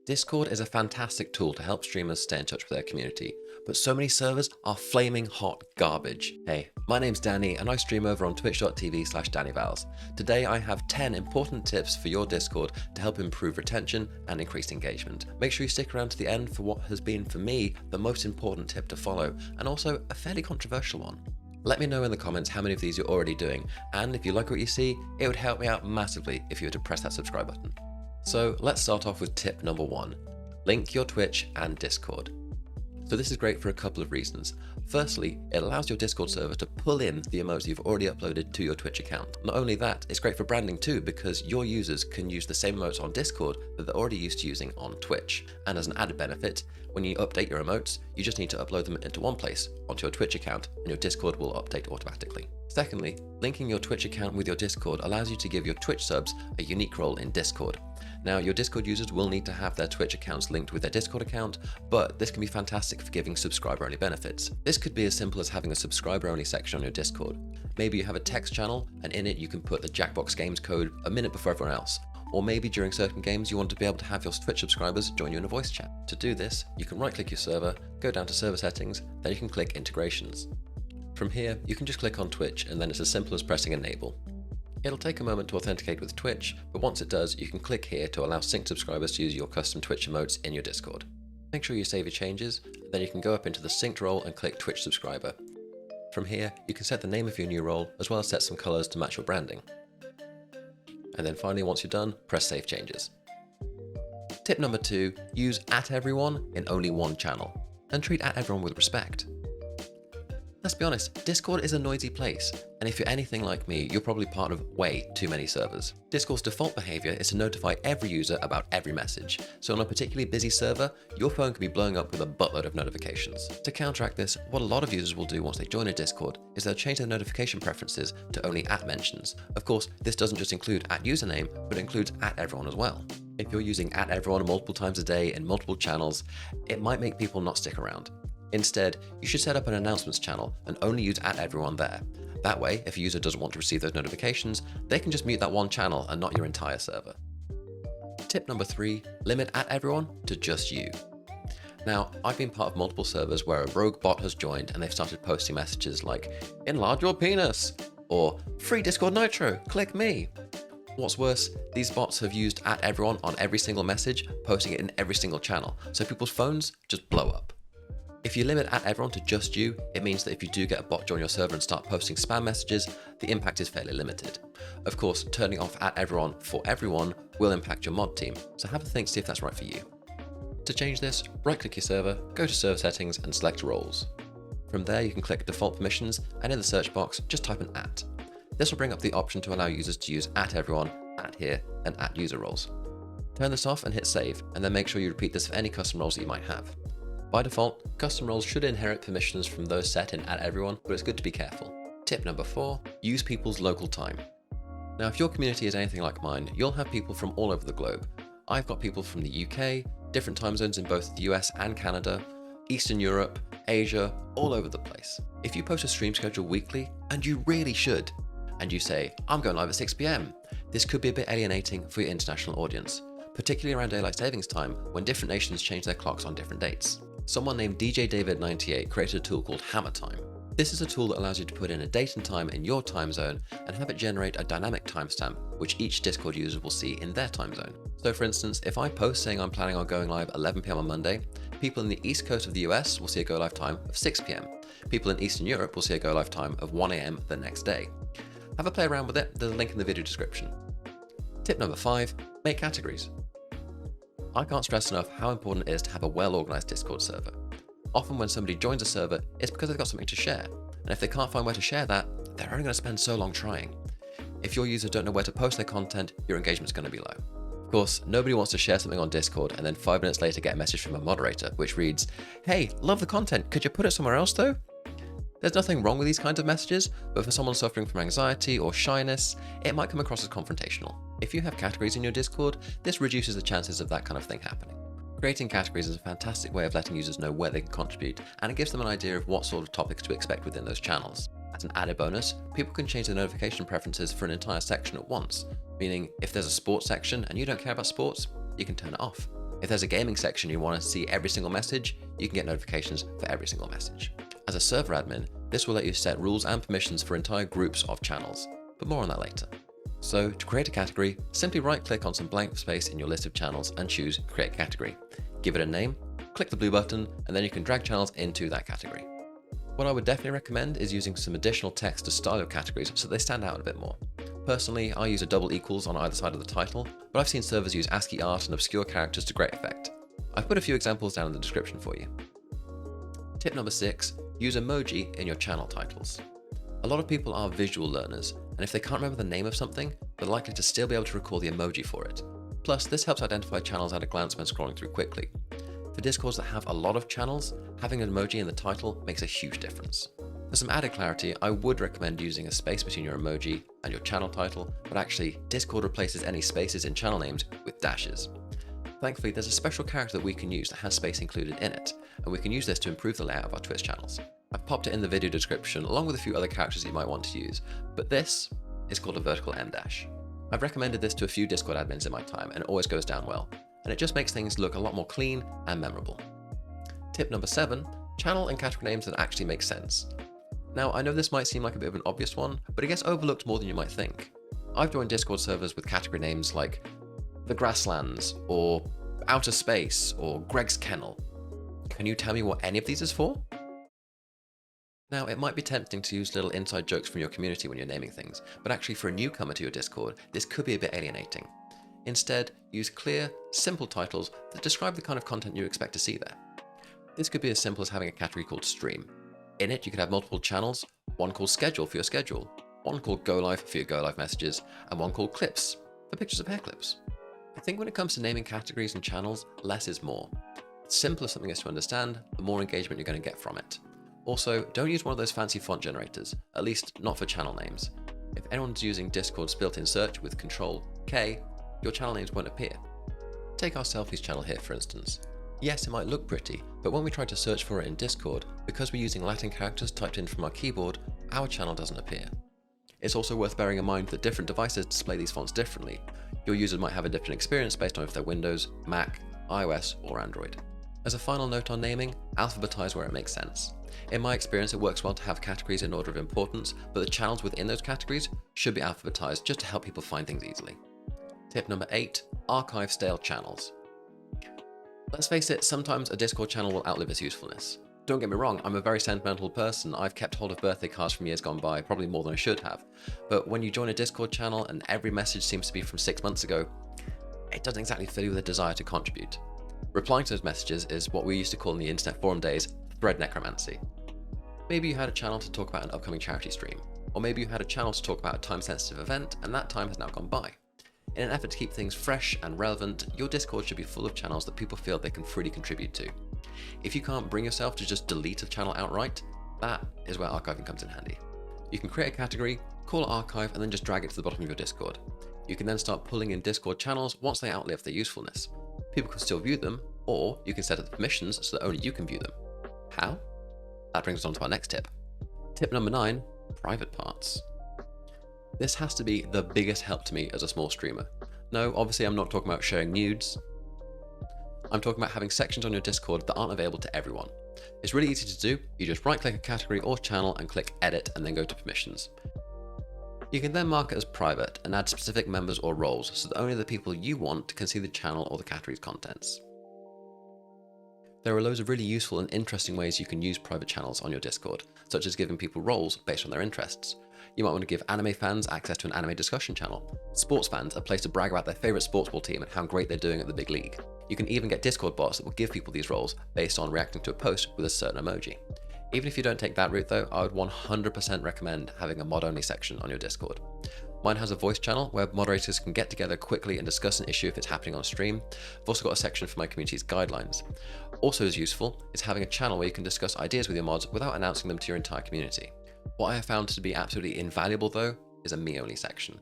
Discord is a fantastic tool to help streamers stay in touch with their community, but so many servers are flaming hot garbage. Hey, my name's Danny and I stream over on twitch.tv/DannyVals. Today I have 10 important tips for your Discord to help improve retention and increase engagement. Make sure you stick around to the end for what has been, for me, the most important tip to follow, and also a fairly controversial one. Let me know in the comments how many of these you're already doing, and if you like what you see, it would help me out massively if you were to press that subscribe button. So let's start off with tip number 1. Link your Twitch and Discord. So this is great for a couple of reasons. Firstly, it allows your Discord server to pull in the emotes you've already uploaded to your Twitch account. Not only that, it's great for branding too, because your users can use the same emotes on Discord that they're already used to using on Twitch. And as an added benefit, when you update your emotes, you just need to upload them into one place, onto your Twitch account, and your Discord will update automatically. Secondly, linking your Twitch account with your Discord allows you to give your Twitch subs a unique role in Discord. Now, your Discord users will need to have their Twitch accounts linked with their Discord account, but this can be fantastic for giving subscriber-only benefits. This could be as simple as having a subscriber-only section on your Discord. Maybe you have a text channel, and in it you can put the Jackbox Games code a minute before everyone else. Or maybe during certain games you want to be able to have your Twitch subscribers join you in a voice chat. To do this, you can right-click your server, go down to server settings, then you can click integrations. From here, you can just click on Twitch, and then it's as simple as pressing enable. It'll take a moment to authenticate with Twitch, but once it does, you can click here to allow synced subscribers to use your custom Twitch emotes in your Discord. Make sure you save your changes, then you can go up into the synced role and click Twitch subscriber. From here, you can set the name of your new role, as well as set some colors to match your branding. And then finally, once you're done, press save changes. Tip number 2, use @everyone in only one channel, and treat @everyone with respect. Let's be honest, Discord is a noisy place, and if you're anything like me, you're probably part of way too many servers. Discord's default behavior is to notify every user about every message, so on a particularly busy server, your phone could be blowing up with a buttload of notifications. To counteract this, what a lot of users will do once they join a Discord is they'll change their notification preferences to only @mentions. Of course, this doesn't just include @username, but it includes @everyone as well. If you're using @everyone multiple times a day in multiple channels, it might make people not stick around. Instead, you should set up an announcements channel and only use @everyone there. That way, if a user doesn't want to receive those notifications, they can just mute that one channel and not your entire server. Tip number 3, limit @everyone to just you. Now, I've been part of multiple servers where a rogue bot has joined and they've started posting messages like, "Enlarge your penis," or "Free Discord Nitro, click me." What's worse, these bots have used @everyone on every single message, posting it in every single channel, so people's phones just blow up. If you limit @everyone to just you, it means that if you do get a bot join your server and start posting spam messages, the impact is fairly limited. Of course, turning off @everyone for everyone will impact your mod team, so have a think to see if that's right for you. To change this, right-click your server, go to server settings and select roles. From there, you can click default permissions, and in the search box, just type an @. This will bring up the option to allow users to use @everyone, @here, and @user roles. Turn this off and hit save, and then make sure you repeat this for any custom roles that you might have. By default, custom roles should inherit permissions from those set in @everyone, but it's good to be careful. Tip number 4, use people's local time. Now, if your community is anything like mine, you'll have people from all over the globe. I've got people from the UK, different time zones in both the US and Canada, Eastern Europe, Asia, all over the place. If you post a stream schedule weekly, and you really should, and you say, "I'm going live at 6 PM, this could be a bit alienating for your international audience, particularly around daylight savings time when different nations change their clocks on different dates. Someone named DJ David98 created a tool called HAMMERTIME. This is a tool that allows you to put in a date and time in your time zone and have it generate a dynamic timestamp, which each Discord user will see in their time zone. So for instance, if I post saying I'm planning on going live 11 PM on Monday, people in the East Coast of the US will see a go live time of 6 PM. People in Eastern Europe will see a go live time of 1 AM the next day. Have a play around with it, there's a link in the video description. Tip number 5, make categories. I can't stress enough how important it is to have a well-organized Discord server. Often when somebody joins a server, it's because they've got something to share, and if they can't find where to share that, they're only going to spend so long trying. If your users don't know where to post their content, your engagement's going to be low. Of course, nobody wants to share something on Discord and then 5 minutes later get a message from a moderator which reads, "Hey, love the content, could you put it somewhere else though?" There's nothing wrong with these kinds of messages, but for someone suffering from anxiety or shyness, it might come across as confrontational. If you have categories in your Discord, this reduces the chances of that kind of thing happening. Creating categories is a fantastic way of letting users know where they can contribute, and it gives them an idea of what sort of topics to expect within those channels. As an added bonus, people can change their notification preferences for an entire section at once, meaning if there's a sports section and you don't care about sports, you can turn it off. If there's a gaming section you want to see every single message, you can get notifications for every single message. As a server admin, this will let you set rules and permissions for entire groups of channels, but more on that later. So to create a category, simply right-click on some blank space in your list of channels and choose Create Category. Give it a name, click the blue button, and then you can drag channels into that category. What I would definitely recommend is using some additional text to style your categories so they stand out a bit more. Personally, I use a double equals on either side of the title, but I've seen servers use ASCII art and obscure characters to great effect. I've put a few examples down in the description for you. Tip number 6, use emoji in your channel titles. A lot of people are visual learners, and if they can't remember the name of something, they're likely to still be able to recall the emoji for it. Plus, this helps identify channels at a glance when scrolling through quickly. For Discords that have a lot of channels, having an emoji in the title makes a huge difference. For some added clarity, I would recommend using a space between your emoji and your channel title, but actually, Discord replaces any spaces in channel names with dashes. Thankfully, there's a special character that we can use that has space included in it, and we can use this to improve the layout of our Twitch channels. I've popped it in the video description along with a few other characters you might want to use, but this is called a vertical M dash. I've recommended this to a few Discord admins in my time, and it always goes down well, and it just makes things look a lot more clean and memorable. Tip number 7, channel and category names that actually make sense. Now, I know this might seem like a bit of an obvious one, but it gets overlooked more than you might think. I've joined Discord servers with category names like The Grasslands, or Outer Space, or Greg's Kennel. Can you tell me what any of these is for? Now, it might be tempting to use little inside jokes from your community when you're naming things, but actually for a newcomer to your Discord, this could be a bit alienating. Instead, use clear, simple titles that describe the kind of content you expect to see there. This could be as simple as having a category called Stream. In it, you could have multiple channels, one called Schedule for your schedule, one called Go Live for your Go Live messages, and one called Clips for pictures of hair clips. I think when it comes to naming categories and channels, less is more. The simpler something is to understand, the more engagement you're going to get from it. Also, don't use one of those fancy font generators, at least not for channel names. If anyone's using Discord's built-in search with Control-K, your channel names won't appear. Take our selfies channel here, for instance. Yes, it might look pretty, but when we try to search for it in Discord, because we're using Latin characters typed in from our keyboard, our channel doesn't appear. It's also worth bearing in mind that different devices display these fonts differently. Your users might have a different experience based on if they're Windows, Mac, iOS, or Android. As a final note on naming, alphabetize where it makes sense. In my experience, it works well to have categories in order of importance, but the channels within those categories should be alphabetized just to help people find things easily. Tip number 8, archive stale channels. Let's face it, sometimes a Discord channel will outlive its usefulness. Don't get me wrong, I'm a very sentimental person. I've kept hold of birthday cards from years gone by, probably more than I should have. But when you join a Discord channel and every message seems to be from 6 months ago, it doesn't exactly fill you with a desire to contribute. Replying to those messages is what we used to call in the internet forum days, thread necromancy. Maybe you had a channel to talk about an upcoming charity stream, or maybe you had a channel to talk about a time-sensitive event and that time has now gone by. In an effort to keep things fresh and relevant, your Discord should be full of channels that people feel they can freely contribute to. If you can't bring yourself to just delete a channel outright, that is where archiving comes in handy. You can create a category, call it archive, and then just drag it to the bottom of your Discord. You can then start pulling in Discord channels once they outlive their usefulness. People can still view them, or you can set up the permissions so that only you can view them. How? That brings us on to our next tip. Tip number 9, private parts. This has to be the biggest help to me as a small streamer. No, obviously I'm not talking about sharing nudes. I'm talking about having sections on your Discord that aren't available to everyone. It's really easy to do. You just right-click a category or channel and click Edit and then go to Permissions. You can then mark it as private and add specific members or roles so that only the people you want can see the channel or the category's contents. There are loads of really useful and interesting ways you can use private channels on your Discord, such as giving people roles based on their interests. You might want to give anime fans access to an anime discussion channel, sports fans a place to brag about their favourite sports ball team and how great they're doing at the big league. You can even get Discord bots that will give people these roles based on reacting to a post with a certain emoji. Even if you don't take that route though, I would 100% recommend having a mod-only section on your Discord. Mine has a voice channel where moderators can get together quickly and discuss an issue if it's happening on stream. I've also got a section for my community's guidelines. Also as useful is having a channel where you can discuss ideas with your mods without announcing them to your entire community. What I have found to be absolutely invaluable though is a me-only section.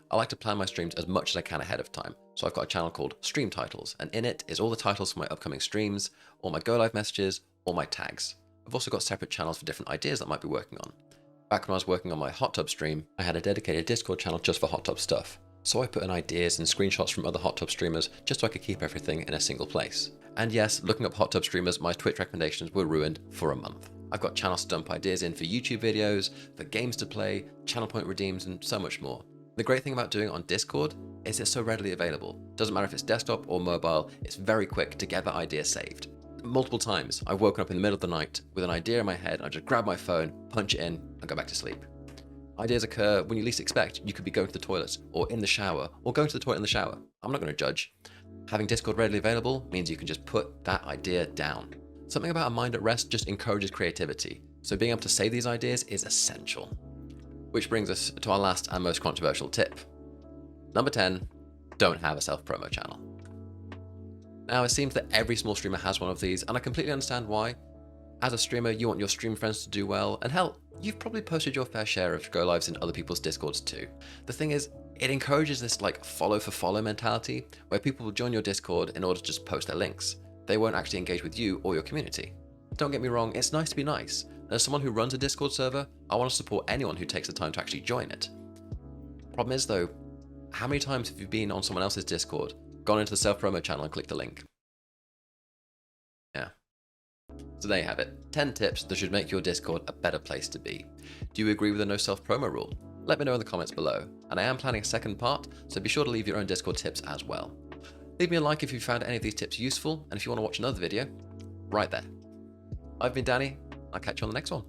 I like to plan my streams as much as I can ahead of time, so I've got a channel called Stream Titles, and in it is all the titles for my upcoming streams, all my go live messages, all my tags. I've also got separate channels for different ideas that I might be working on. Back when I was working on my hot tub stream, I had a dedicated Discord channel just for hot tub stuff. So I put in ideas and screenshots from other hot tub streamers just so I could keep everything in a single place. And yes, looking up hot tub streamers, my Twitch recommendations were ruined for a month. I've got channels to dump ideas in for YouTube videos, for games to play, channel point redeems, and so much more. The great thing about doing it on Discord is it's so readily available. Doesn't matter if it's desktop or mobile, it's very quick to get that idea saved. Multiple times, I've woken up in the middle of the night with an idea in my head, I just grab my phone, punch it in, and go back to sleep. Ideas occur when you least expect. You could be going to the toilet, or in the shower, or going to the toilet in the shower. I'm not going to judge. Having Discord readily available means you can just put that idea down. Something about a mind at rest just encourages creativity, so being able to save these ideas is essential. Which brings us to our last and most controversial tip. Number 10, don't have a self-promo channel. Now, it seems that every small streamer has one of these, and I completely understand why. As a streamer, you want your stream friends to do well, and hell, you've probably posted your fair share of go lives in other people's Discords too. The thing is, it encourages this like follow for follow mentality, where people will join your Discord in order to just post their links. They won't actually engage with you or your community. Don't get me wrong, it's nice to be nice. And as someone who runs a Discord server, I want to support anyone who takes the time to actually join it. Problem is though, how many times have you been on someone else's Discord, gone into the self-promo channel and clicked the link? Yeah. So there you have it, 10 tips that should make your Discord a better place to be. Do you agree with the no self-promo rule? Let me know in the comments below, and I am planning a second part, so be sure to leave your own Discord tips as well. Leave me a like if you found any of these tips useful, and if you want to watch another video, right there. I've been Danny, I'll catch you on the next one.